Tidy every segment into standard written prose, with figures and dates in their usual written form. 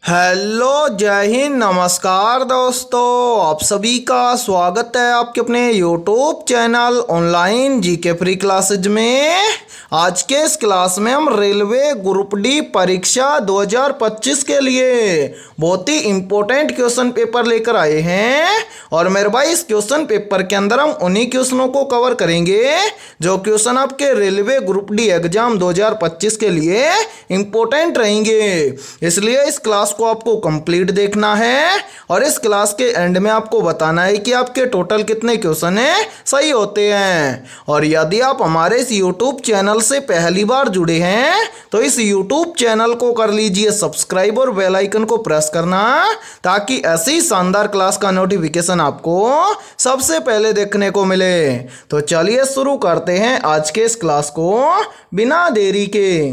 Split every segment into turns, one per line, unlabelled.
Hello, जय हिंद, नमस्कार दोस्तों। आप सभी का स्वागत है आपके अपने YouTube channel online GK free classes में। आज के इस क्लास में हम रेलवे ग्रुप डी परीक्षा 2025 के लिए बहुत ही इम्पोर्टेंट क्वेश्चन पेपर लेकर आए हैं। और मेरे भाई, इस क्वेश्चन पेपर के अंदर हम उन्हीं क्वेश्चनों को कवर करेंगे जो क्वेश्चन आपके रेलवे ग्रुप डी एग्जाम 2025 के लिए इम्पोर्टेंट रहेंगे। इसलिए इस क्लास को आपको कंप्लीट देखना है और इस क्लास के एंड में आपको बताना है कि आपके टोटल कितने क्वेश्चन है सही होते हैं। और यदि आप हमारे इस यूट्यूब चैनल से पहली बार जुड़े हैं तो इस यूट्यूब चैनल को कर लीजिए सब्सक्राइब और बेल आइकन को प्रेस करना, ताकि ऐसी शानदार क्लास का नोटिफिकेशन आपको सबसे पहले देखने को मिले। तो चलिए शुरू करते हैं आज के इस क्लास को बिना देरी के।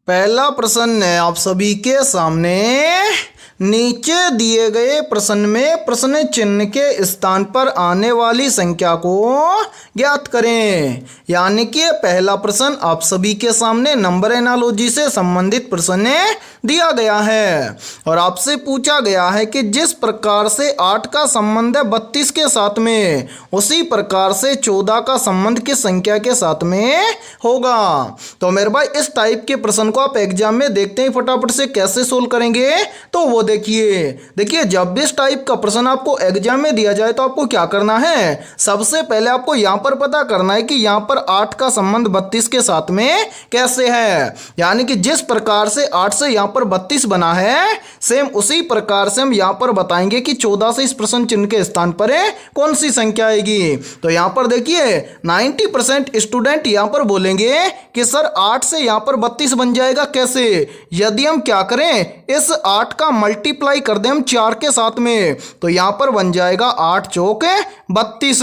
पहला प्रश्न है आप सभी के सामने। नीचे दिए गए प्रश्न में प्रश्न चिन्ह के स्थान पर आने वाली संख्या को ज्ञात करें। यानी कि पहला प्रश्न आप सभी के सामने नंबर एनालॉजी से संबंधित प्रश्न दिया गया है और आपसे पूछा गया है कि जिस प्रकार से 8 का संबंध है 32 के साथ में, उसी प्रकार से 14 का संबंध किस संख्या के साथ में होगा। तो मेरे भाई, इस टाइप के प्रश्न को आप एग्जाम में देखते हैं फटाफट से कैसे सोल्व करेंगे। तो वो देखिए जब भी इस टाइप का प्रश्न आपको एग्जाम में दिया जाए तो आपको क्या करना है, सबसे पहले आपको यहां पर पता करना है कि यहां पर 8 का संबंध 32 के साथ में कैसे है। यानी कि जिस प्रकार से 8 से यहां पर 32 बना है, सेम उसी प्रकार से हम यहां पर बताएंगे कि 14 से इस प्रश्न चिन्ह के स्थान पर कौन सी संख्या आएगी। तो यहां पर देखिए 90% स्टूडेंट यहां पर बोलेंगे कि सर 8 से यहां पर 32 बन जाएगा कैसे। यदि हम क्या करें, इस 8 का मल्टीप्लाई कर दें हम 4 के साथ में, तो यहां पर बन जाएगा 8 चौक 32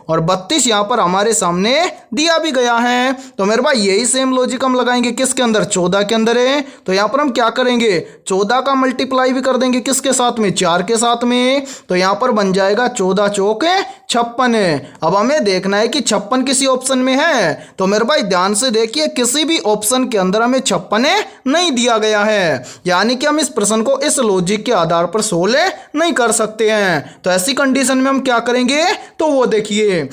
और 32 यहां पर हमारे सामने दिया भी गया है। तो मेरे भाई यही सेम लॉजिक हम लगाएंगे किसके अंदर, 14 के अंदर है। तो यहां पर हम क्या करेंगे, 14 का मल्टीप्लाई भी कर देंगे किसके साथ में, 4 के साथ में। तो यहां पर बन जाएगा 14 चौक 56। अब हमें देखना है कि 56 किसी ऑप्शन में है। तो मेरे भाई ध्यान से देखिए, किसी भी ऑप्शन के अंदर हमें 56 नहीं दिया गया है। यानी कि हम इस प्रश्न को इस लॉजिक के आधार पर सोल्व नहीं कर सकते हैं। तो ऐसी कंडीशन में हम क्या करेंगे, तो वो देखिए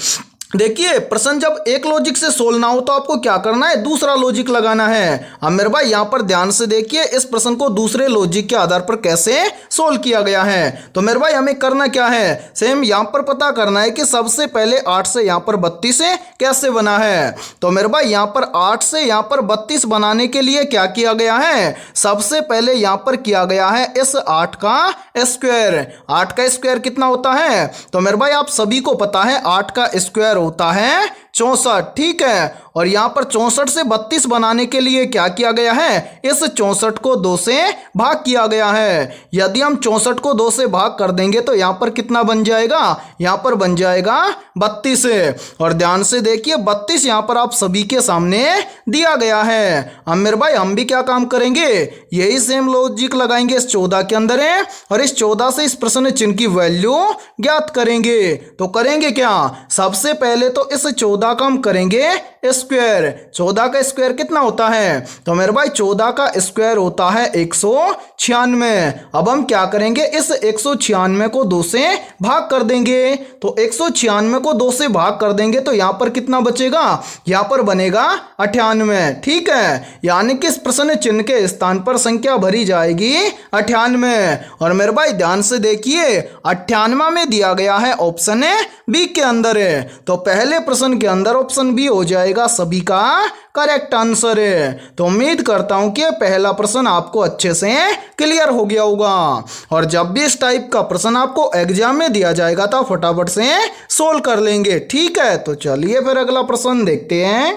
प्रश्न जब एक लॉजिक से सोल्व ना हो तो आपको क्या करना है, दूसरा लॉजिक लगाना है। अब मेरे भाई यहां पर ध्यान से देखिए इस प्रश्न को दूसरे लॉजिक के आधार पर कैसे सोल्व किया गया है। तो मेरे भाई हमें करना क्या है, सेम यहां पर पता करना है कि सबसे पहले 8 से यहां पर 32 कैसे बना है। तो मेरे भाई यहां पर 8 से यहां पर 32 बनाने के लिए क्या किया गया है, सबसे पहले यहां पर किया गया है इस 8 का स्क्वायर। 8 का स्क्वायर कितना होता है, तो मेरे भाई आप सभी को पता है 8 का स्क्वायर होता है 64, ठीक है। और यहां पर 64 से 32 बनाने के लिए क्या किया गया है, इस 64 को 2 से भाग किया गया है। यदि हम 64 को 2 से भाग कर देंगे तो यहां पर कितना बन जाएगा, यहां पर बन जाएगा 32। और ध्यान से देखिए 32 यहां पर आप सभी के सामने दिया गया है। अब मेरे भाई हम भी क्या काम करेंगे, यही सेम लॉजिक लगाएंगे इस 14 के अंदर है और इस 14 से इस प्रश्न चिन्ह की वैल्यू ज्ञात करेंगे। तो करेंगे क्या, सबसे पहले तो इस 14 का हम करेंगे स्क्वायर। 14 का स्क्वायर कितना होता है, तो मेरे भाई 14 का स्क्वायर होता है 196। अब हम क्या करेंगे, इस 196 को 2 से भाग कर देंगे। तो 196 को 2 से भाग कर देंगे तो यहां पर कितना बचेगा, यहां पर बनेगा 98, ठीक है। यानी कि इस प्रश्न चिन्ह के स्थान पर संख्या भरी जाएगी 98। और मेरे भाई ध्यान से देखिए 98 में दिया गया है ऑप्शन बी के अंदर है। तो पहले प्रश्न के अंदर ऑप्शन बी हो जाएगा सभी का करेक्ट आंसर है। तो उम्मीद करता हूं कि पहला प्रश्न आपको अच्छे से क्लियर हो गया होगा। और जब भी इस टाइप का प्रश्न आपको एग्जाम में दिया जाएगा तो फटाफट से सोल्व कर लेंगे, ठीक है। तो चलिए फिर अगला प्रश्न देखते हैं।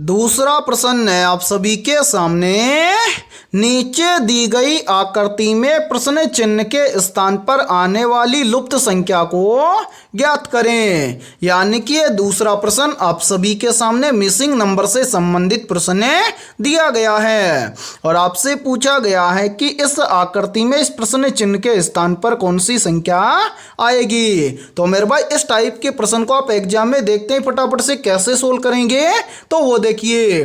दूसरा प्रश्न है आप सभी के सामने, नीचे दी गई आकृति में प्रश्न चिन्ह के स्थान पर आने वाली लुप्त संख्या को ज्ञात करें। यानी कि ये दूसरा प्रश्न आप सभी के सामने मिसिंग नंबर से संबंधित प्रश्न दिया गया है और आपसे पूछा गया है कि इस आकृति में इस प्रश्न चिन्ह के स्थान पर कौन सी संख्या आएगी। तो मेरे भाई इस टाइप के प्रश्न को आप एग्जाम में देखते हैं फटाफट से कैसे सोल्व करेंगे। तो वो देखिए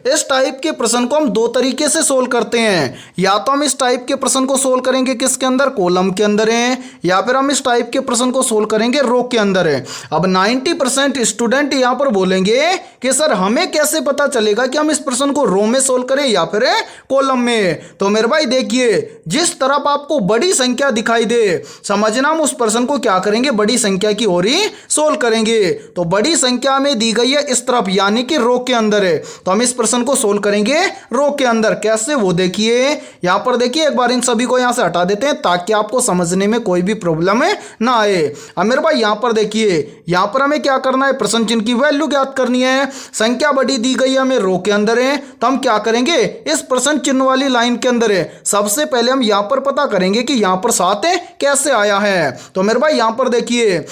इस टाइप के प्रश्न को हम दो तरीके से सोल्व करते हैं। या तो हम इस टाइप के प्रश्न को सोल्व करेंगे किसके अंदर, कॉलम के अंदर है, या फिर हम इस टाइप के प्रश्न को सोल्व करेंगे रो के अंदर है। अब 90% स्टूडेंट यहां पर बोलेंगे कि सर हमें कैसे पता चलेगा कि हम इस प्रश्न को रो में सोल्व करें या फिर कॉलम में। तो मेरे भाई देखिए जिस तरफ आपको बड़ी संख्या दिखाई दे समझना हम उस प्रश्न को क्या करेंगे, बड़ी संख्या की ओर ही सोल्व करेंगे। तो बड़ी संख्या में दी गई है इस तरफ यानी कि रो के अंदर है, तो हम इस प्रश्न को सोल्व करेंगे रो के अंदर। कैसे वो देखिए यहां पर देखिए, एक बार इन सभी को यहां से हटा देते हैं ताकि आपको समझने में कोई भी प्रॉब्लम ना आए। अब मेरे भाई यहां पर देखिए, यहां पर हमें क्या करना है, प्रश्न चिन्ह की वैल्यू ज्ञात करनी है। संख्या बड़ी दी गई है हमें रो के अंदर है, तो हम क्या करेंगे इस प्रश्न चिन्ह वाली लाइन के अंदर है सबसे पहले हम यहां पर पता करेंगे कि यहां पर 7 कैसे आया है। तो मेरे भाई यहां पर देखिए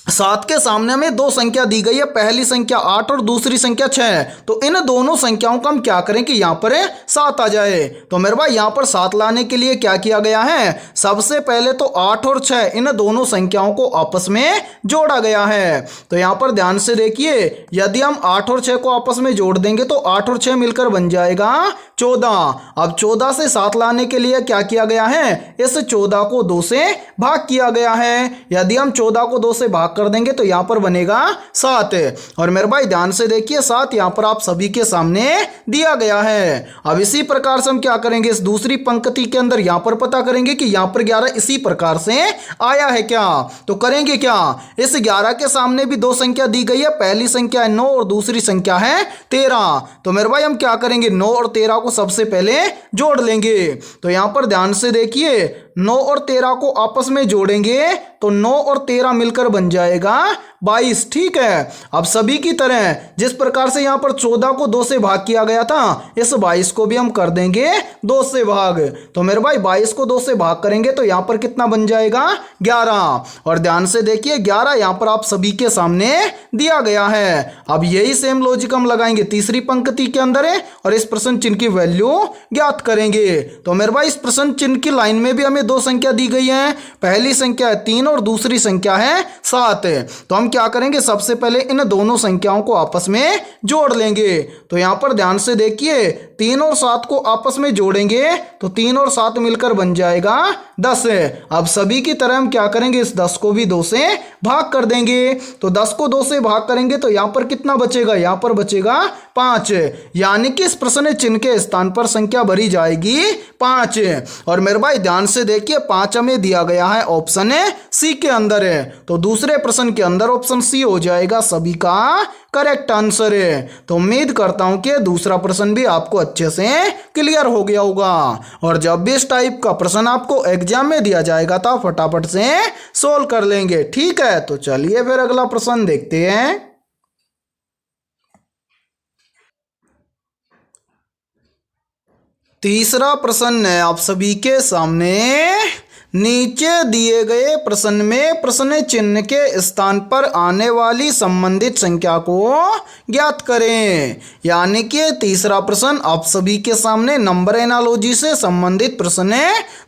7 के सामने हमें दो संख्या दी गई है, पहली संख्या 8 और दूसरी संख्या 6। तो इन दोनों संख्याओं को हम क्या करें कि यहां पर 7 आ जाए। तो मेरे भाई यहां पर 7 लाने के लिए क्या किया गया है, सबसे पहले तो 8 और 6 इन दोनों संख्याओं को आपस में जोड़ा गया है। तो यहां पर ध्यान से देखिए यदि हम 8 और 6 को आपस में जोड़ देंगे तो 8 और 6 मिलकर बन जाएगा 14। अब 14 से 7 लाने के लिए क्या किया गया है, इस 14 को 2 से भाग किया गया है। यदि हम 14 को 2 से भाग कर देंगे तो यहां पर बनेगा 7। और मेरे भाई ध्यान से देखिए 7 यहां पर आप सभी के सामने दिया गया है। अब इसी प्रकार से हम क्या करेंगे, इस दूसरी पंक्ति के अंदर यहां पर पता करेंगे कि यहां पर 11 इसी प्रकार से आया है क्या। तो करेंगे क्या, इस 11 के सामने भी दो संख्या दी गई है, पहली संख्या है 9 और दूसरी संख्या है 13। तो मेरे भाई हम क्या करेंगे 9 और 13 को सबसे पहले जोड़ लेंगे। तो यहां पर ध्यान से देखिए 9 और 13 को आपस में जोड़ेंगे तो 9 और 13 मिलकर बन जाएगा 22। ठीक है, अब सभी की तरह जिस प्रकार से यहां पर 14 को 2 से भाग किया गया था, इस 22 को भी हम कर देंगे 2 से भाग। तो मेरे भाई 22 को 2 से भाग करेंगे तो यहां पर कितना बन जाएगा 11। और ध्यान से देखिए 11 यहां पर आप सभी के सामने दिया गया है। अब यही सेम लॉजिक हम लगाएंगे तीसरी पंक्ति के अंदर है और इस प्रश्न चिन्ह की वैल्यू ज्ञात करेंगे। तो मेरे भाई इस प्रश्न चिन्ह की लाइन में भी हमें दो संख्या दी गई है, पहली संख्या है 3 और दूसरी संख्या है 7। तो हम क्या करेंगे सबसे पहले इन दोनों संख्याओं को आपस में जोड़ लेंगे। तो यहां पर ध्यान से देखिए 3 और 7 को आपस में जोड़ेंगे तो 3 और 7 मिलकर बन जाएगा 10। अब सभी की तरह हम क्या करेंगे इस 10 को भी 2 से भाग कर देंगे। तो 10 को 2 से भाग करेंगे तो यहां पर कितना बचेगा, यहां पर बचेगा 5। यानी कि इस प्रश्न चिन्ह के स्थान पर संख्या भरी जाएगी 5। और मेरे भाई ध्यान से देखिए 5 हमें दिया गया है ऑप्शन सी के अंदर है, तो दूसरे प्रश्न के अंदर ऑप्शन सी हो जाएगा सभी का करेक्ट आंसर है। तो उम्मीद करता हूं कि दूसरा प्रश्न भी आपको अच्छे से क्लियर हो गया होगा। और जब भी इस टाइप का प्रश्न आपको एग्जाम में दिया जाएगा तो आप फटाफट से सोल्व कर लेंगे। ठीक है, तो चलिए फिर अगला प्रश्न देखते हैं। तीसरा प्रश्न है आप सभी के सामने, नीचे दिए गए प्रश्न में प्रश्न चिन्ह के स्थान पर आने वाली संबंधित संख्या को ज्ञात करें। यानी कि तीसरा प्रश्न आप सभी के सामने नंबर एनालॉजी से संबंधित प्रश्न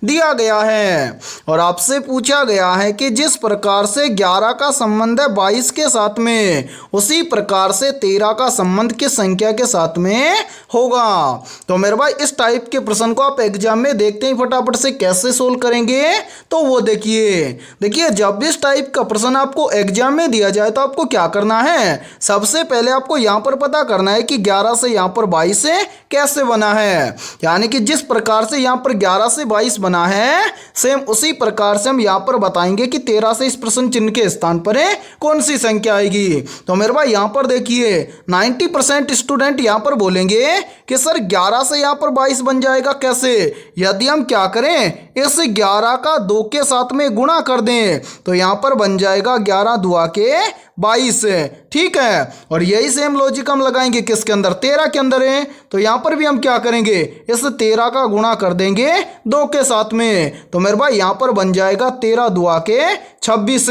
दिया गया है और आपसे पूछा गया है कि जिस प्रकार से 11 का संबंध है 22 के साथ में, उसी प्रकार से 13 का संबंध किस संख्या के साथ में होगा। तो मेरे भाई इस टाइप के प्रश्न को आप एग्जाम में देखते ही फटाफट से कैसे सोल्व करेंगे। तो वो देखिए जब भी इस टाइप का प्रश्न आपको एग्जाम में दिया जाए तो आपको क्या करना है, सबसे पहले आपको यहां पर पता करना है कि 11 से यहां पर 22 से कैसे बना है। यानी कि जिस प्रकार से यहां पर 11 से 22 बना है, सेम उसी प्रकार से हम यहां पर बताएंगे कि 13 से इस प्रश्न चिन्ह के स्थान पर कौन सी संख्या आएगी। तो मेरे भाई यहां पर देखिए 90% स्टूडेंट यहां पर बोलेंगे कि सर 11 से यहां पर 22 बन जाएगा कैसे। यदि हम क्या करें, इस 11 का 2 के साथ में गुणा कर दें तो यहाँ पर बन जाएगा 11 दुआ के 22। ठीक है, और यही सेम लॉजिक हम लगाएंगे किसके अंदर, 13 के अंदर है। तो यहाँ पर भी हम क्या करेंगे, इस 13 का गुणा कर देंगे 2 के साथ में, तो मेरे भाई यहाँ पर बन जाएगा 13 दुआ के 26।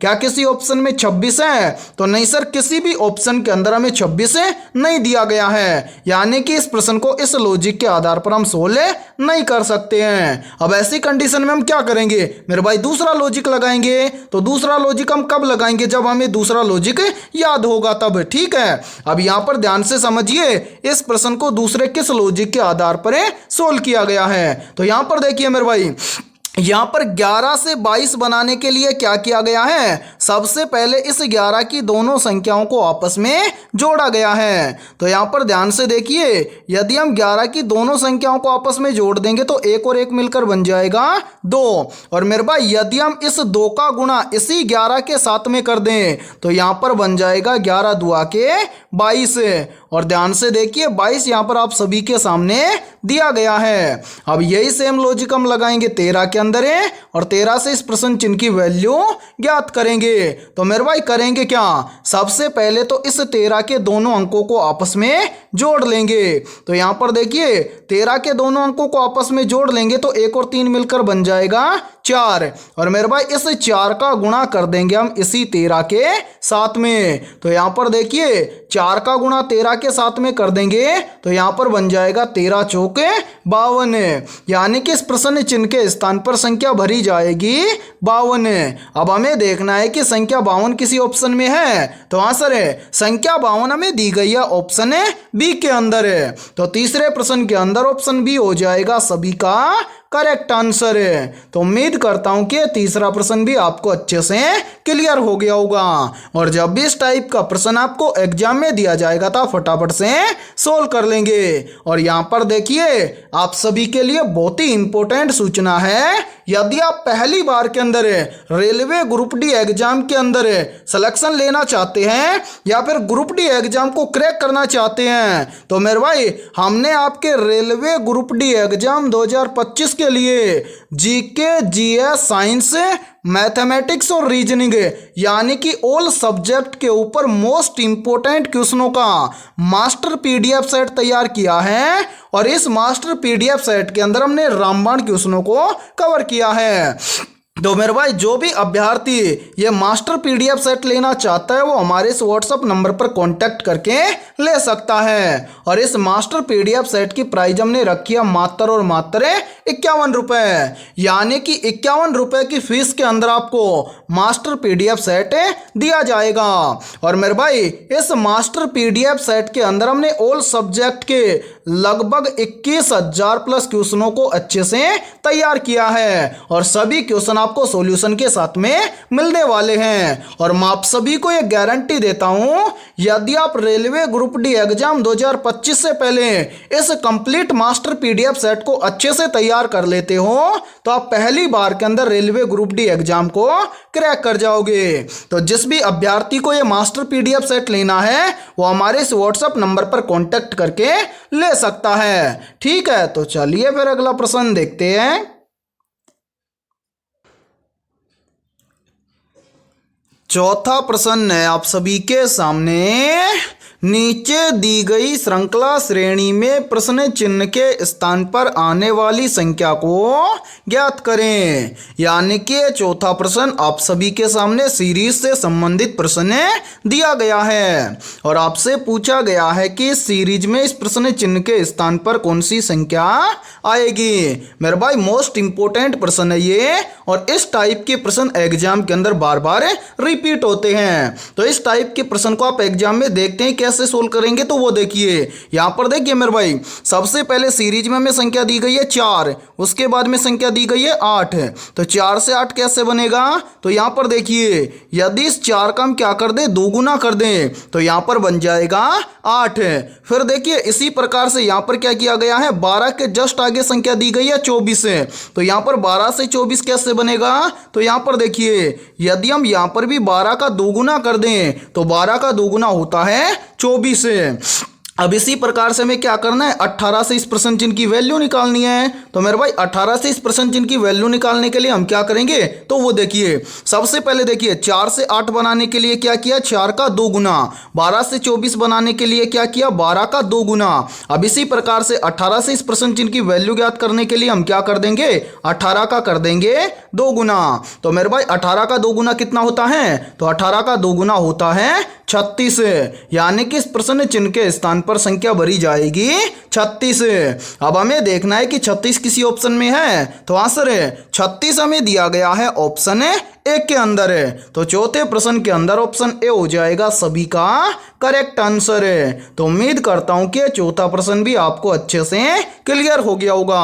क्या किसी ऑप्शन में 26 है? तो नहीं सर, किसी भी ऑप्शन के अंदर हमें 26 नहीं दिया गया है, यानी कि इस प्रश्न को इस लॉजिक के आधार पर हम सोल्व नहीं कर सकते हैं। अब ऐसी कंडीशन में हम क्या करेंगे मेरे भाई, दूसरा लॉजिक लगाएंगे। तो दूसरा लॉजिक हम कब लगाएंगे, जब हमें दूसरा लॉजिक याद होगा तब। ठीक है, अब यहां पर ध्यान से समझिए इस प्रश्न को दूसरे किस लॉजिक के आधार पर सोल्व किया गया है। तो यहां पर देखिए मेरे भाई, यहाँ पर 11 से 22 बनाने के लिए क्या किया गया है, सबसे पहले इस 11 की दोनों संख्याओं को आपस में जोड़ा गया है। तो यहाँ पर ध्यान से देखिए, यदि हम 11 की दोनों संख्याओं को आपस में जोड़ देंगे तो 1 और 1 मिलकर बन जाएगा 2। और मेरे भाई यदि हम इस 2 का गुणा इसी 11 के साथ में कर दें तो यहाँ पर बन जाएगा 11 दुआ के 22। और ध्यान से देखिए 22 यहाँ पर आप सभी के सामने दिया गया है। अब यही सेम लॉजिक हम लगाएंगे 13 के अंदर है, और 13 से इस प्रश्न चिन्ह की वैल्यू ज्ञात करेंगे। तो मेरे भाई करेंगे क्या, सबसे पहले तो इस 13 के दोनों अंकों को आपस में जोड़ लेंगे। तो यहाँ पर देखिए 13 के दोनों अंकों को आपस में जोड़ लेंगे तो 1 और 3 मिलकर बन जाएगा 4। और मेरे भाई इस 4 का गुणा कर देंगे हम इसी 13 के साथ में। तो यहाँ पर देखिए 4 का गुणा 13 के साथ में कर देंगे तो यहाँ पर बन जाएगा 13 चौके 52, यानी कि इस प्रश्न चिन्ह के स्थान पर संख्या भरी जाएगी 52। अब हमें देखना है कि संख्या 52 किसी ऑप्शन में है। तो हाँ सर, संख्या 52 हमें दी गई है ऑप्शन बी के अंदर है। तो तीसरे प्रश्न के अंदर ऑप्शन बी हो जाएगा सभी का करेक्ट आंसर है। तो उम्मीद करता हूं कि तीसरा प्रश्न भी आपको अच्छे से क्लियर हो गया होगा। और जब भी इस टाइप का प्रश्न आपको एग्जाम में दिया जाएगा तो फटाफट से सोल्व कर लेंगे। और यहाँ पर देखिए आप सभी के लिए बहुत ही इंपॉर्टेंट सूचना है, यदि आप पहली बार के अंदर रेलवे ग्रुप डी एग्जाम के अंदर सिलेक्शन लेना चाहते हैं या फिर ग्रुप डी एग्जाम को क्रैक करना चाहते हैं तो मेरे भाई हमने आपके रेलवे ग्रुप डी एग्जाम 2025 के लिए जीके, जीएस, साइंस, मैथमेटिक्स और रीजनिंग यानी कि ऑल सब्जेक्ट के ऊपर मोस्ट इंपोर्टेंट क्वेश्चनों का मास्टर पीडीएफ सेट तैयार किया है। और इस मास्टर पीडीएफ सेट के अंदर हमने रामबाण क्वेश्चनों को कवर किया है। तो मेरे भाई जो भी अभ्यर्थी ये मास्टर पीडीएफ सेट लेना चाहता है वो हमारे इस व्हाट्सएप नंबर पर कांटेक्ट करके ले सकता है। और इस मास्टर पीडीएफ सेट की प्राइस हमने रखी है मात्र और मात्र 51 रुपये, यानी कि 51 रुपये की फीस के अंदर आपको मास्टर पीडीएफ सेट दिया जाएगा। और मेरे भाई इस मास्टर पीडीएफ सेट के अंदर हमने ऑल सब्जेक्ट के लगभग 21,000 प्लस क्वेश्चनों को अच्छे से तैयार किया है और सभी क्वेश्चन आपको सॉल्यूशन के साथ में मिलने वाले हैं। और मैं आप सभी को यह गारंटी देता हूं, यदि आप रेलवे ग्रुप डी एग्जाम 2025 से पहले इस कंप्लीट मास्टर पीडीएफ सेट को अच्छे से तैयार कर लेते हो तो आप पहली बार के अंदर रेलवे ग्रुप डी एग्जाम को क्रैक कर जाओगे। तो जिस भी अभ्यर्थी को यह मास्टर पीडीएफ सेट लेना है वो हमारे इस व्हाट्सएप नंबर पर कॉन्टेक्ट करके ले सकता है। ठीक है, तो चलिए फिर अगला प्रश्न देखते हैं। चौथा प्रश्न है आप सभी के सामने, नीचे दी गई श्रृंखला श्रेणी में प्रश्न चिन्ह के स्थान पर आने वाली संख्या को ज्ञात करें। यानी कि चौथा प्रश्न आप सभी के सामने सीरीज से संबंधित प्रश्न दिया गया है और आपसे पूछा गया है कि सीरीज में इस प्रश्न चिन्ह के स्थान पर कौन सी संख्या आएगी। मेरे भाई मोस्ट इंपोर्टेंट प्रश्न है ये और इस टाइप के प्रश्न एग्जाम के अंदर बार बार रिपीट होते हैं। तो इस टाइप के प्रश्न को आप एग्जाम में देखते हैं कैसे सोल्व करेंगे, तो वो देखिए यहां पर देखिए मेरे भाई, सबसे पहले सीरीज में हमें संख्या दी गई है 4, उसके बाद में संख्या दी गई है 8। तो 4 से 8 कैसे बनेगा, तो यहां पर देखिए यदि इस 4 का हम क्या कर दें, दोगुना कर दें तो यहां पर बन जाएगा 8। फिर देखिए इसी प्रकार से यहां पर क्या किया गया है, 12 के जस्ट आगे संख्या दी गई है 24। तो यहां पर 12 से 24 कैसे बनेगा, तो यहां पर देखिए यदि हम यहां पर भी 12 का दोगुना कर दें तो 12 का दोगुना होता है 24। अब इसी प्रकार से हमें क्या करना है, 18 से इस प्रश्न चिन्ह की वैल्यू निकालनी है। तो मेरे भाई 18 से इस प्रश्न चिन्ह की वैल्यू निकालने के लिए हम क्या करेंगे, तो वो देखिए सबसे पहले देखिए 4 से 8 बनाने के लिए क्या किया, 4 का 2 गुना। 12 से 24 बनाने के लिए क्या किया, 12 का 2 गुना। अब इसी प्रकार से 18 से इस प्रश्न चिन्ह की वैल्यू ज्ञात करने के लिए हम क्या कर देंगे, 18 का कर देंगे 2 गुना। तो मेरे भाई 18 का 2 गुना कितना होता है, तो 18 का 2 गुना होता है 36, यानी कि इस प्रश्न चिन्ह के स्थान पर संख्या भरी जाएगी 36। अब हमें देखना है कि 36 किसी ऑप्शन में है, तो आंसर है 36 हमें दिया गया है ऑप्शन एक के अंदर है। तो चौथे प्रश्न के अंदर ऑप्शन ए हो जाएगा सभी का करेक्ट आंसर है। तो उम्मीद करता हूं कि चौथा प्रश्न भी आपको अच्छे से क्लियर हो गया होगा।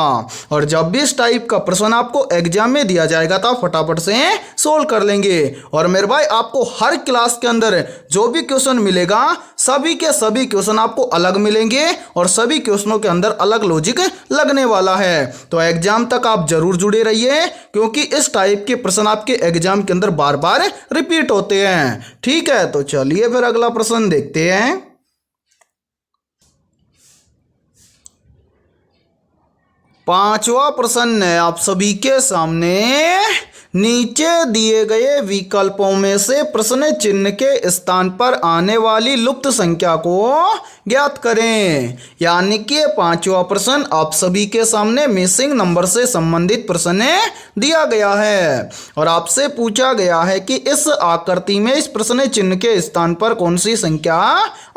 और जब भी इस टाइप का प्रश्न आपको एग्जाम में दिया जाएगा तो आप फटाफट से सोल्व कर लेंगे। और मेरे भाई आपको हर क्लास के अंदर जो भी क्वेश्चन मिलेगा सभी के सभी क्वेश्चन आपको अलग मिलेंगे और सभी क्वेश्चनों के अंदर अलग लॉजिक लगने वाला है। तो एग्जाम तक आप जरूर जुड़े रहिए, क्योंकि इस टाइप के प्रश्न आपके एग्जाम के अंदर बार बार रिपीट होते हैं। ठीक है, तो चलिए फिर अगला प्रश्न देखते हैं। पांचवा प्रश्न है आप सभी के सामने, नीचे दिए गए विकल्पों में से प्रश्न चिन्ह के स्थान पर आने वाली लुप्त संख्या को ज्ञात करें। यानी कि पांचवा प्रश्न आप सभी के सामने मिसिंग नंबर से संबंधित प्रश्न दिया गया है और आपसे पूछा गया है कि इस आकृति में इस प्रश्न चिन्ह के स्थान पर कौन सी संख्या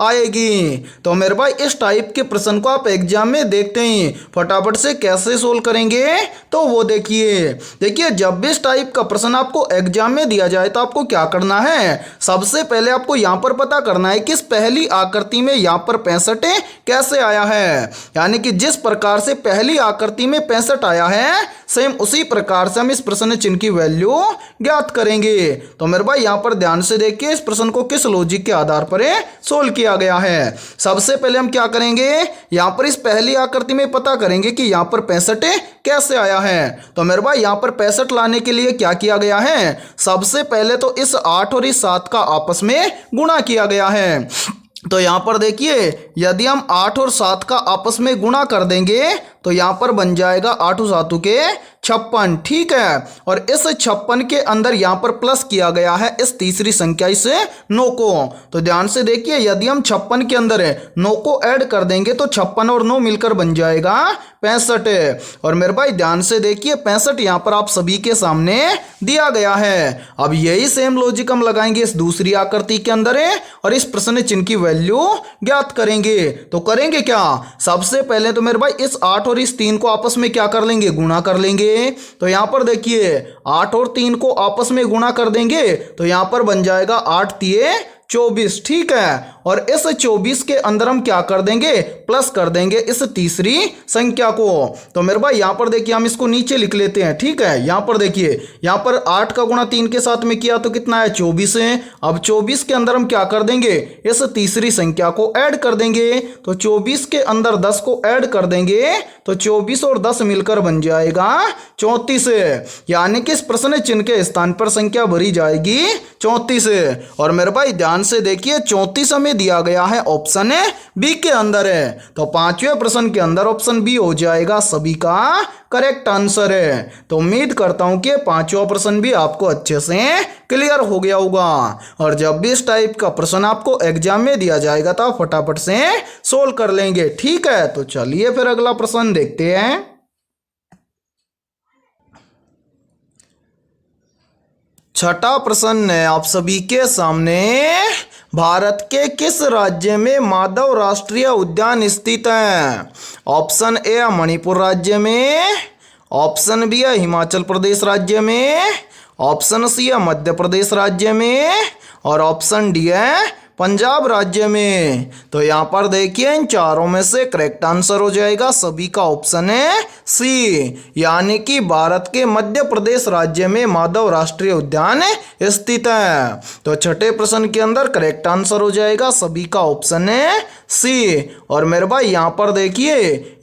आएगी। तो मेरे भाई इस टाइप के प्रश्न को आप एग्जाम में देखते ही फटाफट से कैसे सोल्व करेंगे, तो वो देखिए जब भी इस टाइप का प्रश्न आपको एग्जाम में दिया जाए तो आपको क्या करना है, सबसे पहले आपको यहां पर पता करना है कि इस पहली आकृति में यहां पर 65 कैसे आया है। यानी कि जिस प्रकार से पहली आकृति में 65 आया है सेम उसी प्रकार से हम इस प्रश्न चिन्ह की वैल्यू ज्ञात करेंगे। तो मेरे भाई यहां पर ध्यान से देखिए इस प्रश्न को किस लॉजिक के आधार पर सोल्व किया गया है। सबसे पहले हम क्या करेंगे, यहां पर इस पहली आकृति में पता करेंगे कि यहां पर 65 कैसे आया है। तो मेरे भाई यहां पर 65 लाने के लिए क्या किया गया है, सबसे पहले तो इस 8 और इस 7 का आपस में गुणा किया गया है। तो यहां पर देखिए यदि हम 8 और 7 का आपस में गुणा कर देंगे तो यहां पर बन जाएगा 8 और 7 के 56। ठीक है, और इस 56 के अंदर यहां पर प्लस किया गया है इस तीसरी संख्या इस 9 को। तो ध्यान से देखिए यदि हम 56 के अंदर 9 को ऐड कर देंगे तो 56 और 9 मिलकर बन जाएगा 65। और मेरे भाई ध्यान से देखिए 65 यहां पर आप सभी के सामने दिया गया है। अब यही सेम लॉजिक हम लगाएंगे इस दूसरी आकृति के अंदर और इस प्रश्न चिन्ह की वैल्यू ज्ञात करेंगे। तो करेंगे क्या, सबसे पहले तो मेरे भाई इस 8 और इस 3 को आपस में क्या कर लेंगे, गुणा कर लेंगे। तो यहां पर देखिए 8 और 3 को आपस में गुणा कर देंगे तो यहां पर बन जाएगा 8 तिये 24। ठीक है, और इस 24 के अंदर हम क्या कर देंगे, प्लस कर देंगे इस तीसरी संख्या को। तो मेरे भाई यहां पर देखिए हम इसको नीचे लिख लेते हैं। ठीक है, यहां पर देखिए यहां पर 8 का गुणा 3 के साथ में किया तो कितना है, 24 है। अब 24 के अंदर हम क्या कर देंगे, इस तीसरी संख्या को ऐड कर देंगे। तो 24 के अंदर 10 को ऐड कर देंगे तो 24 और 10 मिलकर बन जाएगा 34। यानी कि इस प्रश्न चिन्ह के स्थान पर संख्या भरी जाएगी 34। और मेरे भाई ध्यान से देखिए 34 हमें दिया गया है ऑप्शन बी के अंदर है। तो पांचवें प्रश्न के अंदर ऑप्शन बी हो जाएगा सभी का करेक्ट आंसर है। तो उम्मीद करता हूं कि पांचवा प्रश्न भी आपको अच्छे से क्लियर हो गया होगा। और जब भी इस टाइप का प्रश्न आपको एग्जाम में दिया जाएगा तो आप फटाफट से सोल्व कर लेंगे। ठीक है, तो चलिए फिर अगला प्रश्न देखते हैं। छठा प्रश्न है आप सभी के सामने, भारत के किस राज्य में माधव राष्ट्रीय उद्यान स्थित है। ऑप्शन ए मणिपुर राज्य में, ऑप्शन बी है हिमाचल प्रदेश राज्य में, ऑप्शन सी है मध्य प्रदेश राज्य में और ऑप्शन डी है पंजाब राज्य में। तो यहाँ पर देखिए इन चारों में से करेक्ट आंसर हो जाएगा सभी का ऑप्शन है सी, यानी कि भारत के मध्य प्रदेश राज्य में माधव राष्ट्रीय उद्यान स्थित है। तो छठे प्रश्न के अंदर करेक्ट आंसर हो जाएगा सभी का ऑप्शन है सी। और मेरे भाई यहाँ पर देखिए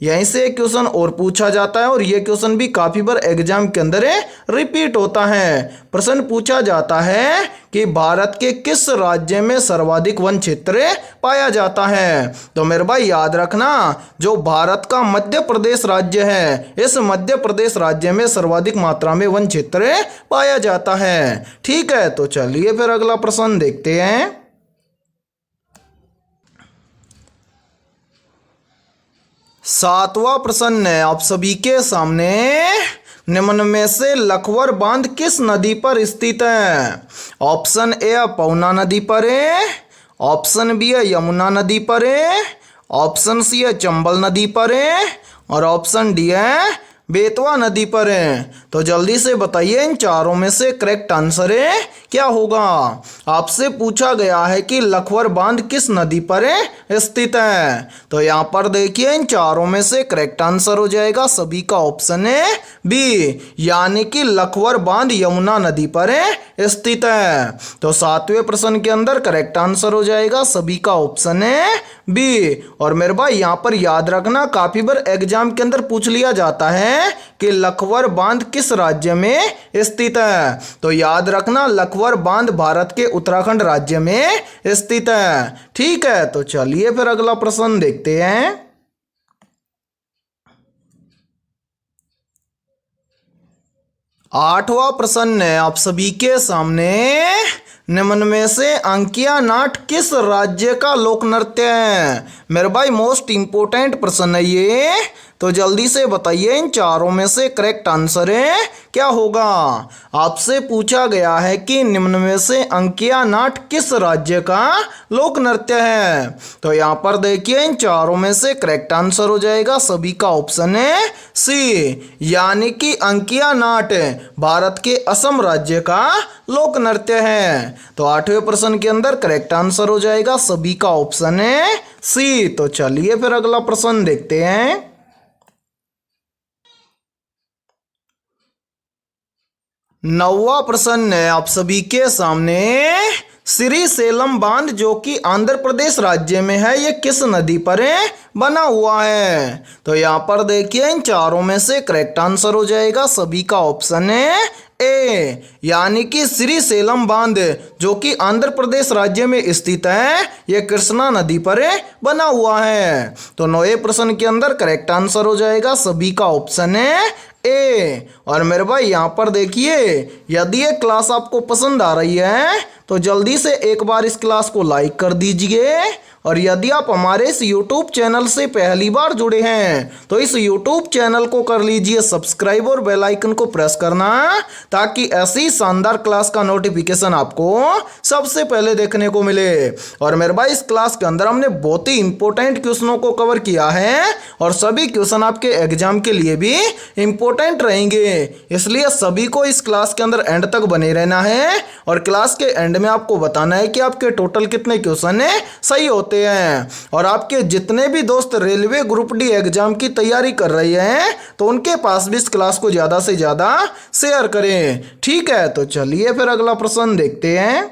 यहीं से एक क्वेश्चन और पूछा जाता है और ये क्वेश्चन भी काफी बार एग्जाम के अंदर रिपीट होता है। प्रश्न पूछा जाता है कि भारत के किस राज्य में सर्वाधिक वन क्षेत्र पाया जाता है। तो मेरे भाई याद रखना, जो भारत का मध्य प्रदेश राज्य है, इस मध्य प्रदेश राज्य में सर्वाधिक मात्रा में वन क्षेत्र पाया जाता है। ठीक है, तो चलिए फिर अगला प्रश्न देखते हैं। 7वां प्रश्न है आप सभी के सामने, निम्न में से लखवर बांध किस नदी पर स्थित है। ऑप्शन ए पवना नदी पर है, ऑप्शन बी है यमुना नदी पर है, ऑप्शन सी है चंबल नदी पर है और ऑप्शन डी है बेतवा नदी पर है। तो जल्दी से बताइए इन चारों में से करेक्ट आंसर है क्या होगा। आपसे पूछा गया है कि लखवर बांध किस नदी पर स्थित है। तो यहाँ पर देखिए इन चारों में से करेक्ट आंसर हो जाएगा सभी का ऑप्शन है बी, यानी कि लखवर बांध यमुना नदी पर स्थित है। तो 7वें प्रश्न के अंदर करेक्ट आंसर हो जाएगा सभी का ऑप्शन है बी। और मेरे भाई यहाँ पर याद रखना, काफी बार एग्जाम के अंदर पूछ लिया जाता है कि लखवर बांध किस राज्य में स्थित है। तो याद रखना लखवर बांध भारत के उत्तराखंड राज्य में स्थित है। ठीक है, तो चलिए फिर अगला प्रश्न देखते हैं। 8वां प्रश्न है आप सभी के सामने, निम्न में से अंकिया नाट किस राज्य का लोक नृत्य है। मेरे भाई मोस्ट इंपोर्टेंट प्रश्न है ये, तो जल्दी से बताइए इन चारों में से करेक्ट आंसर है क्या होगा। आपसे पूछा गया है कि निम्न में से अंकिया नाट किस राज्य का लोक नृत्य है। तो यहाँ पर देखिए इन चारों में से करेक्ट आंसर हो जाएगा सभी का ऑप्शन है सी, यानी कि अंकिया नाट भारत के असम राज्य का लोक नृत्य है। तो 8वें प्रश्न के अंदर करेक्ट आंसर हो जाएगा सभी का ऑप्शन है सी। तो चलिए फिर अगला प्रश्न देखते हैं। 9वां प्रश्न है आप सभी के सामने, श्री सेलम बांध जो कि आंध्र प्रदेश राज्य में है, ये किस नदी पर बना हुआ है। तो यहाँ पर देखिए इन चारों में से करेक्ट आंसर हो जाएगा सभी का ऑप्शन है ए, यानी कि श्री सेलम बांध जो कि आंध्र प्रदेश राज्य में स्थित है, यह कृष्णा नदी पर बना हुआ है। तो 9वें प्रश्न के अंदर करेक्ट आंसर हो जाएगा सभी का ऑप्शन है ए। और मेरे भाई यहाँ पर देखिए, यदि ये क्लास आपको पसंद आ रही है तो जल्दी से एक बार इस क्लास को लाइक कर दीजिए। और यदि आप हमारे इस YouTube चैनल से पहली बार जुड़े हैं तो इस YouTube चैनल को कर लीजिए सब्सक्राइब और बेल आइकन को प्रेस करना, ताकि ऐसी शानदार क्लास का नोटिफिकेशन आपको सबसे पहले देखने को मिले। और मेरे भाई इस क्लास के अंदर हमने बहुत ही इंपॉर्टेंट क्वेश्चनों को कवर किया है और सभी क्वेश्चन आपके एग्जाम के लिए भी इंपॉर्टेंट रहेंगे, इसलिए सभी को इस क्लास के अंदर एंड तक बने रहना है। और क्लास के एंड में आपको बताना है कि आपके टोटल कितने क्वेश्चन सही होते हैं। और आपके जितने भी दोस्त रेलवे ग्रुप डी एग्जाम की तैयारी कर रहे हैं तो उनके पास भी इस क्लास को ज्यादा से ज्यादा शेयर करें। ठीक है, तो चलिए फिर अगला प्रश्न देखते हैं।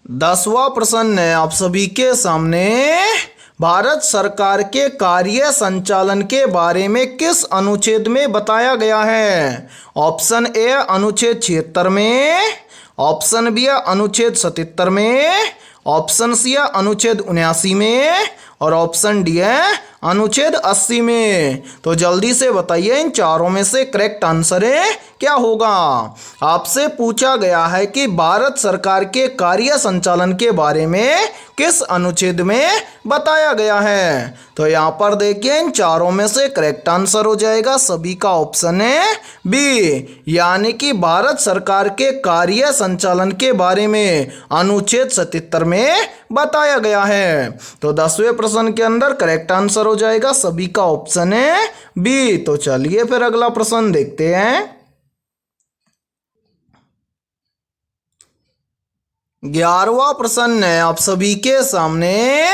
10वां प्रश्न है आप सभी के सामने, भारत सरकार के कार्य संचालन के बारे में किस अनुच्छेद में बताया गया है। ऑप्शन ए अनुच्छेद 76 में, ऑप्शन बी अनुच्छेद 77 में, ऑप्शन सी अनुच्छेद 79 में और ऑप्शन डी है अनुच्छेद 80 में। तो जल्दी से बताइए इन चारों में से करेक्ट आंसर क्या होगा। आपसे पूछा गया है कि भारत सरकार के कार्य संचालन के बारे में किस अनुच्छेद में बताया गया है। तो यहाँ पर देखिए इन चारों में से करेक्ट आंसर हो जाएगा सभी का ऑप्शन है बी, यानी कि भारत सरकार के कार्य संचालन के बारे में अनुच्छेद 77 में बताया गया है। तो 10वें प्रश्न के अंदर करेक्ट आंसर हो जाएगा सभी का ऑप्शन है बी। तो चलिए फिर अगला प्रश्न देखते हैं। 11वां प्रश्न है आप सभी के सामने,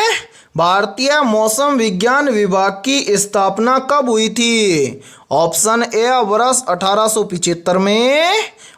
भारतीय मौसम विज्ञान विभाग की स्थापना कब हुई थी? ऑप्शन ए वर्ष 1875 में,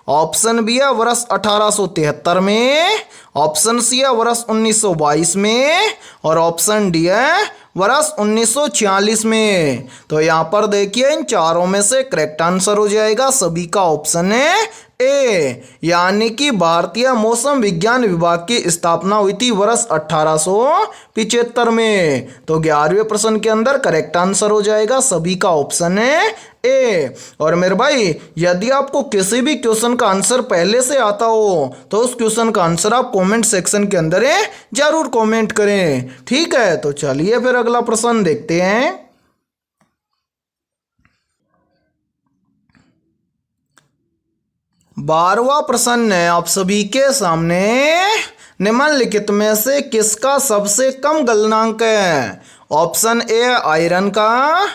ऑप्शन बी है वर्ष 1873 में, ऑप्शन सी है वर्ष 1922 में और ऑप्शन डी है वर्ष 1946 में। तो यहाँ पर देखिए इन चारों में से करेक्ट आंसर हो जाएगा सभी का ऑप्शन है ए, यानी कि भारतीय मौसम विज्ञान विभाग की स्थापना हुई थी वर्ष 1875 में। तो 11वें प्रश्न के अंदर करेक्ट आंसर हो जाएगा सभी का ऑप्शन है ए। और मेरे भाई यदि आपको किसी भी क्वेश्चन का आंसर पहले से आता हो तो उस क्वेश्चन का आंसर आप कमेंट सेक्शन के अंदर जरूर कमेंट करें, ठीक है। तो चलिए फिर अगला प्रश्न देखते हैं। 12वां प्रश्न है आप सभी के सामने, निम्नलिखित में से किसका सबसे कम गलनांक है? ऑप्शन ए है आयरन का,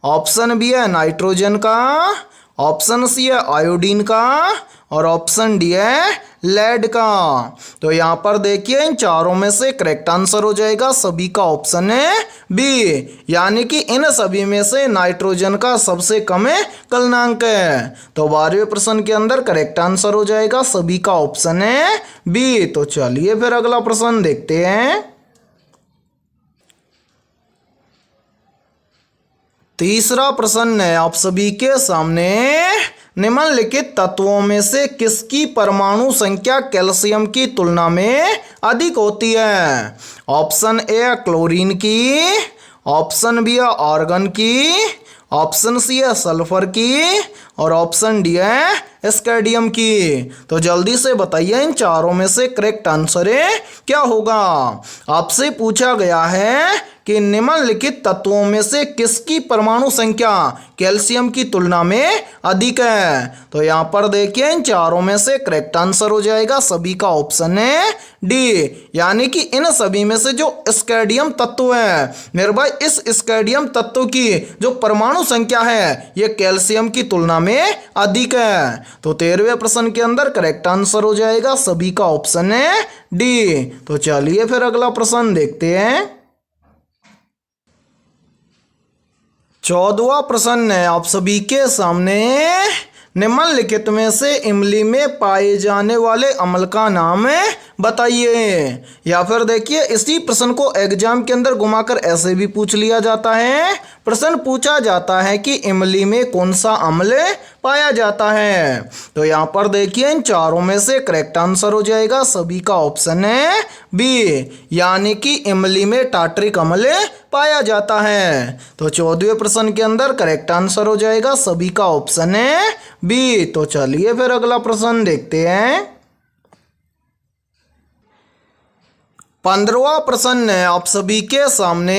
ऑप्शन बी है नाइट्रोजन का, ऑप्शन सी है आयोडीन का और ऑप्शन डी है लेड का। तो यहाँ पर देखिए इन चारों में से करेक्ट आंसर हो जाएगा सभी का ऑप्शन है बी, यानी कि इन सभी में से नाइट्रोजन का सबसे कम गलनांक है। तो 12वें प्रश्न के अंदर करेक्ट आंसर हो जाएगा सभी का ऑप्शन है बी। तो चलिए फिर अगला प्रश्न देखते हैं। 3रा प्रश्न है आप सभी के सामने, निम्नलिखित तत्वों में से किसकी परमाणु संख्या कैल्शियम की तुलना में अधिक होती है? ऑप्शन ए है क्लोरीन की, ऑप्शन बी है आर्गन की, ऑप्शन सी है सल्फर की और ऑप्शन डी है स्कैंडियम की। तो जल्दी से बताइए इन चारों में से करेक्ट आंसर क्या होगा? आपसे पूछा गया है कि निम्नलिखित तत्वों में से किसकी परमाणु संख्या कैल्शियम की तुलना में अधिक है? तो यहाँ पर देखिए इन चारों में से करेक्ट आंसर हो जाएगा सभी का ऑप्शन है डी, यानी कि इन सभी में से जो स्कैंडियम तत्व है मेरे भाई, इस स्कैंडियम तत्व की जो परमाणु संख्या है ये कैल्शियम की तुलना में अधिक है। तो 13वें प्रश्न के अंदर करेक्ट आंसर हो जाएगा सभी का ऑप्शन है डी। तो चलिए फिर अगला प्रश्न देखते हैं। 14वां प्रश्न है आप सभी के सामने, निम्नलिखित में से इमली में पाए जाने वाले अम्ल का नाम बताइए। या फिर देखिए इसी प्रश्न को एग्जाम के अंदर घुमाकर ऐसे भी पूछ लिया जाता है। प्रश्न पूछा जाता है कि इमली में कौन सा अम्ल पाया जाता है? तो यहाँ पर देखिए इन चारों में से करेक्ट आंसर हो जाएगा सभी का ऑप्शन है बी, यानी कि इमली में टार्ट्रिक अम्ल पाया जाता है। तो 14वें प्रश्न के अंदर करेक्ट आंसर हो जाएगा सभी का ऑप्शन है बी। तो चलिए फिर अगला प्रश्न देखते हैं। 15वां प्रश्न है आप सभी के सामने,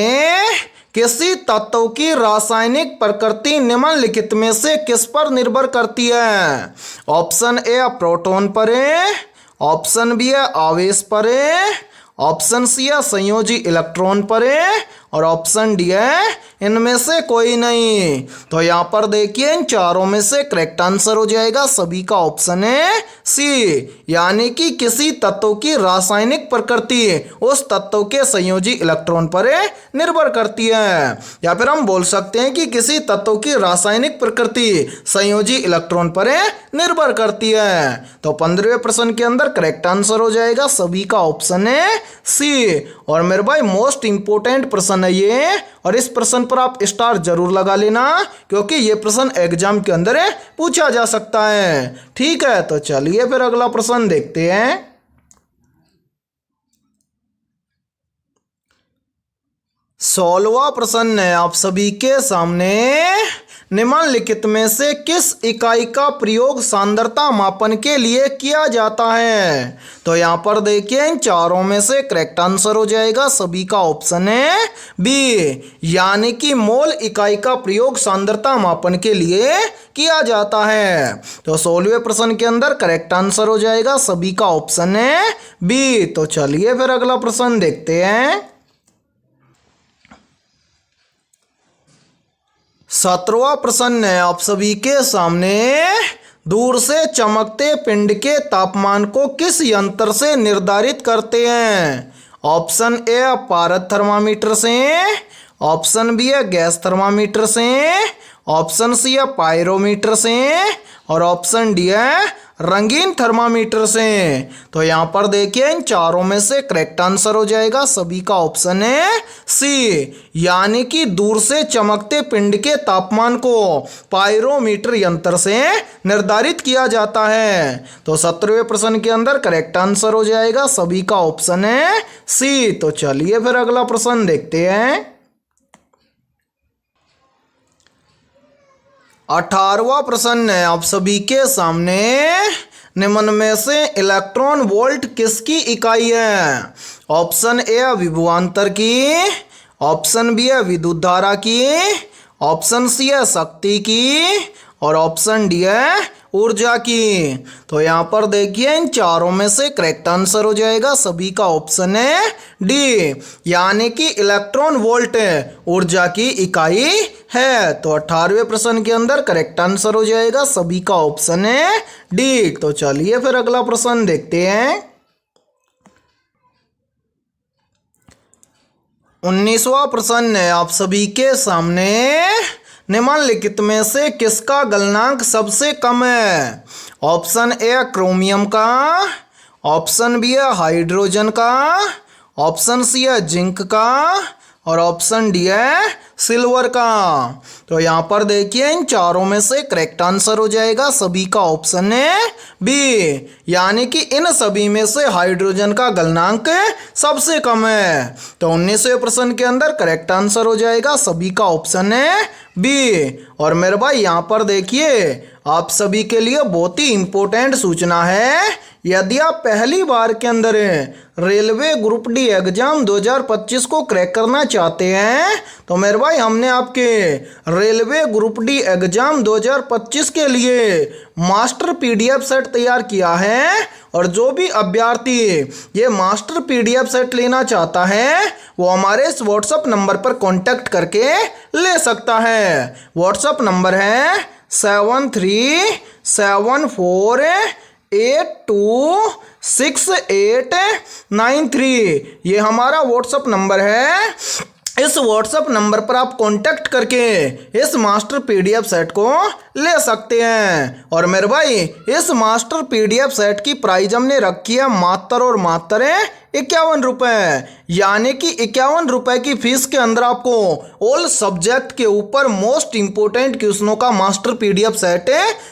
किसी तत्व की रासायनिक प्रकृति निम्नलिखित में से किस पर निर्भर करती है? ऑप्शन ए प्रोटॉन पर है, ऑप्शन बी है आवेश पर है, ऑप्शन सी है संयोजी इलेक्ट्रॉन पर है और ऑप्शन डी है इनमें से कोई नहीं। तो यहाँ पर देखिए इन चारों में से करेक्ट आंसर हो जाएगा सभी का ऑप्शन है सी, यानी कि किसी तत्व की रासायनिक प्रकृति उस तत्व के संयोजी इलेक्ट्रॉन पर निर्भर करती है। या फिर हम बोल सकते हैं कि किसी तत्व की रासायनिक प्रकृति संयोजी इलेक्ट्रॉन पर निर्भर करती है। तो 15वें प्रश्न के अंदर करेक्ट आंसर हो जाएगा सभी का ऑप्शन है सी। और मेरे भाई मोस्ट इंपोर्टेंट प्रश्न है ये, और इस प्रश्न पर आप स्टार जरूर लगा लेना क्योंकि ये प्रश्न एग्जाम के अंदर पूछा जा सकता है, ठीक है। तो चलिए फिर अगला प्रश्न देखते हैं। 16वां प्रश्न है आप सभी के सामने, निम्नलिखित में से किस इकाई का प्रयोग सांद्रता मापन के लिए किया जाता है? तो यहाँ पर देखिए इन चारों में से करेक्ट आंसर हो जाएगा सभी का ऑप्शन है बी, यानी कि मोल इकाई का प्रयोग सांद्रता मापन के लिए किया जाता है। तो 16वें प्रश्न के अंदर करेक्ट आंसर हो जाएगा सभी का ऑप्शन है बी। तो चलिए फिर अगला प्रश्न देखते हैं। 17वां प्रश्न है आप सभी के सामने, दूर से चमकते पिंड के तापमान को किस यंत्र से निर्धारित करते हैं? ऑप्शन ए पारद थर्मामीटर से, ऑप्शन बी है गैस थर्मामीटर से, ऑप्शन सी है पायरोमीटर से और ऑप्शन डी है रंगीन थर्मामीटर से। तो यहाँ पर देखिए इन चारों में से करेक्ट आंसर हो जाएगा सभी का ऑप्शन है सी, यानी कि दूर से चमकते पिंड के तापमान को पायरोमीटर यंत्र से निर्धारित किया जाता है। तो 17वें प्रश्न के अंदर करेक्ट आंसर हो जाएगा सभी का ऑप्शन है सी। तो चलिए फिर अगला प्रश्न देखते हैं। 18वां प्रश्न है आप सभी के सामने, निम्न में से इलेक्ट्रॉन वोल्ट किसकी इकाई है? ऑप्शन ए है विभवांतर की, ऑप्शन बी है विद्युत धारा की, ऑप्शन सी है शक्ति की और ऑप्शन डी है ऊर्जा की। तो यहाँ पर देखिए इन चारों में से करेक्ट आंसर हो जाएगा सभी का ऑप्शन है डी, यानी कि इलेक्ट्रॉन वोल्ट ऊर्जा की इकाई है। तो 18वें प्रश्न के अंदर करेक्ट आंसर हो जाएगा सभी का ऑप्शन है डी। तो चलिए फिर अगला प्रश्न देखते हैं। 19वां प्रश्न है आप सभी के सामने, निम्नलिखित में से किसका गलनांक सबसे कम है? ऑप्शन ए क्रोमियम का, ऑप्शन बी है हाइड्रोजन का, ऑप्शन सी है जिंक का और ऑप्शन डी है सिल्वर का। तो यहाँ पर देखिए इन चारों में से करेक्ट आंसर हो जाएगा सभी का ऑप्शन है बी, यानी कि इन सभी में से हाइड्रोजन का गलनांक सबसे कम है। तो 19वें प्रश्न के अंदर करेक्ट आंसर हो जाएगा सभी का ऑप्शन है बी। और मेरे भाई यहाँ पर देखिए आप सभी के लिए बहुत ही इंपॉर्टेंट सूचना है, यदि आप पहली बार के अंदर रेलवे ग्रुप डी एग्जाम 2025 को क्रैक करना चाहते हैं तो मेरे भाई हमने आपके रेलवे ग्रुप डी एग्जाम 2025 के लिए मास्टर पीडीएफ सेट तैयार किया है। और जो भी अभ्यर्थी ये मास्टर पीडीएफ सेट लेना चाहता है वो हमारे इस व्हाट्सएप नंबर पर कांटेक्ट करके ले सकता है। व्हाट्सएप नंबर है 7372826893। ये हमारा व्हाट्सएप नंबर है। इस व्हाट्सएप नंबर पर आप कांटेक्ट करके इस मास्टर पीडीएफ सेट को ले सकते हैं। और मेरे भाई इस मास्टर पीडीएफ सेट की प्राइस हमने रखी है मात्र और मात्र 51 रुपये, यानी कि 51 रुपये की फीस के अंदर आपको ऑल सब्जेक्ट के ऊपर मोस्ट इंपोर्टेंट क्वेश्चनों का मास्टर पीडीएफ सेट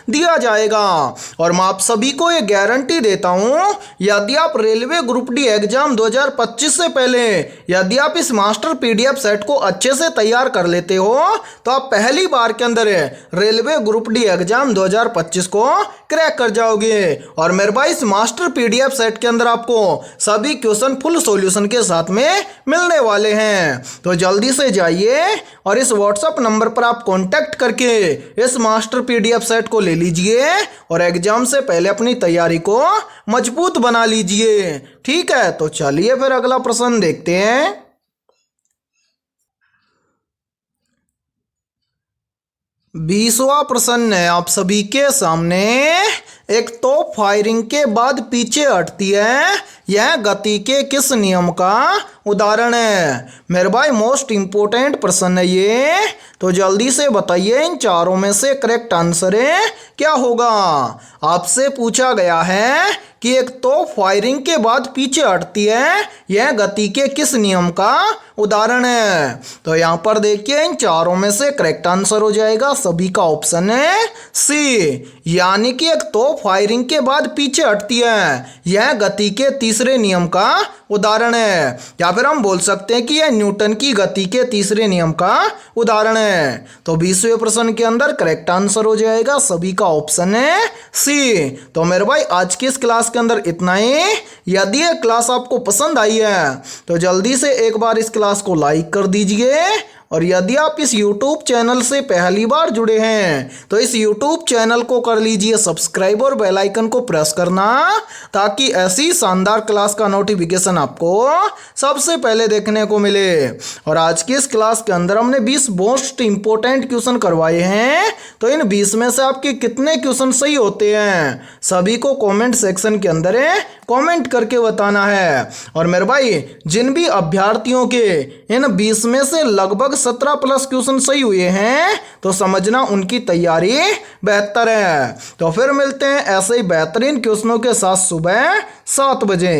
दिया जाएगा। और मैं आप सभी को ये गारंटी देता हूँ यदि आप रेलवे ग्रुप डी एग्जाम 2025 से पहले यदि आप इस मास्टर पीडीएफ सेट को अच्छे से तैयार कर लेते हो तो आप पहली बार के अंदर रेलवे ग्रुप डी एग्जाम 2025 को क्रैक कर जाओगे। और मेरे भाई इस मास्टर पीडीएफ सेट के अंदर आपको सभी क्वेश्चन फुल सॉल्यूशन के साथ में मिलने वाले हैं। तो जल्दी से जाइए और इस व्हाट्सएप नंबर पर आप कांटेक्ट करके इस मास्टर पीडीएफ सेट को ले लीजिए और एग्जाम से पहले अपनी तैयारी को मजबूत बना लीजिए। ठीक है, तो चलिए फिर अगला प्रश्न देखते हैं। 20वां प्रश्न है आप सभी के सामने, एक तोप फायरिंग के बाद पीछे हटती है, यह गति के किस नियम का उदाहरण है? मेरे भाई मोस्ट इंपोर्टेंट प्रश्न है ये, तो जल्दी से बताइए इन चारों में से करेक्ट आंसर क्या होगा। आपसे पूछा गया है कि एक तोप फायरिंग के बाद पीछे हटती है, यह गति के किस नियम का उदाहरण है? तो यहाँ पर देखिए इन चारों में से करेक्ट आंसर हो जाएगा सभी का ऑप्शन है सी, यानी कि एक तोप फायरिंग के बाद पीछे हटती है, यह गति के तीसरे नियम का उदाहरण है। या फिर हम बोल सकते हैं कि यह न्यूटन की गति के तीसरे नियम का उदाहरण है। तो 20वें प्रश्न के अंदर करेक्ट आंसर हो जाएगा सभी का ऑप्शन है सी। तो मेरे भाई आज की इस क्लास के अंदर इतना ही। यदि ये क्लास आपको पसंद आई है तो जल्दी से एक बार इस क्लास को लाइक कर दीजिए और यदि आप इस YouTube चैनल से पहली बार जुड़े हैं तो इस YouTube चैनल को कर लीजिए सब्सक्राइब और बेल आइकन को प्रेस करना, ताकि ऐसी शानदार क्लास का नोटिफिकेशन आपको सबसे पहले देखने को मिले। और आज की इस क्लास के अंदर हमने 20 मोस्ट इंपोर्टेंट क्वेश्चन करवाए हैं। तो इन 20 में से आपके कितने क्वेश्चन सही होते हैं सभी को कमेंट सेक्शन के अंदर कमेंट करके बताना है। और मेरे भाई जिन भी अभ्यर्थियों के इन 20 में से लगभग 17 प्लस क्वेश्चन सही हुए हैं तो समझना उनकी तैयारी बेहतर है। तो फिर मिलते हैं ऐसे ही बेहतरीन क्वेश्चनों के साथ सुबह 7 बजे।